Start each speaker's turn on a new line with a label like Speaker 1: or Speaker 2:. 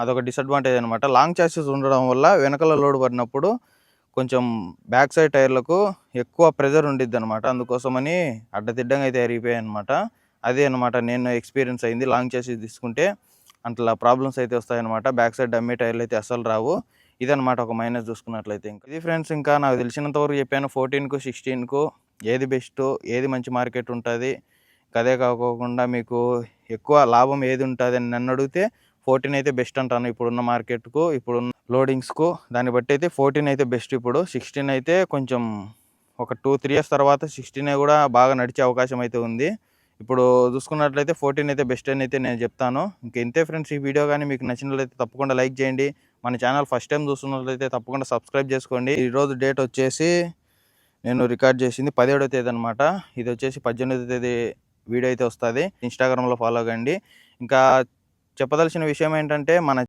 Speaker 1: అదొక డిసడ్వాంటేజ్ అనమాట. Long chassis ఉండడం వల్ల వెనకాల లోడ్ పడినప్పుడు కొంచెం బ్యాక్ సైడ్ టైర్లకు ఎక్కువ ప్రెజర్ ఉండిద్ది అనమాట. అందుకోసమని అడ్డదిడ్డంగా అయితే అరిగిపోయాయి అనమాట. అదే అనమాట నేను ఎక్స్పీరియన్స్ అయింది. లాంగ్ చాసిస్ తీసుకుంటే అట్లా ప్రాబ్లమ్స్ అయితే వస్తాయన్నమాట. బ్యాక్ సైడ్ డమ్మీ టైర్లు అయితే అస్సలు రావు. ఇదనమాట ఒక మైనస్ చూసుకున్నట్లయితే. ఇది ఫ్రెండ్స్, ఇంకా నాకు తెలిసినంత వరకు చెప్పాను. 14కు 16కు ఏది బెస్ట్, ఏది మంచి మార్కెట్ ఉంటుంది, అదే కాకోకుండా మీకు ఎక్కువ లాభం ఏది ఉంటుంది అని నన్ను అడిగితే 14 అయితే బెస్ట్ అంటాను. ఇప్పుడున్న మార్కెట్కు, ఇప్పుడున్న లోడింగ్స్కు దాన్ని బట్టి అయితే 14 అయితే బెస్ట్. ఇప్పుడు 16 అయితే కొంచెం ఒక 2-3 ఇయర్స్ తర్వాత 16 కూడా బాగా నడిచే అవకాశం అయితే ఉంది. ఇప్పుడు చూసుకున్నట్లయితే 14 అయితే బెస్ట్ అని అయితే నేను చెప్తాను. ఇంకా ఇంతే ఫ్రెండ్స్. ఈ వీడియో కానీ మీకు నచ్చినట్లయితే తప్పకుండా లైక్ చేయండి. మన ఛానల్ ఫస్ట్ టైం చూస్తున్నట్లయితే తప్పకుండా సబ్స్క్రైబ్ చేసుకోండి. ఈరోజు డేట్ వచ్చేసి నేను రికార్డ్ చేసింది 17వ తేదీ అనమాట. ఇది వచ్చేసి 18వ తేదీ వీడియో అయితే వస్తుంది. ఇన్స్టాగ్రామ్లో ఫాలో కండి. ఇంకా చెప్పదలసిన విషయం ఏంటంటే మన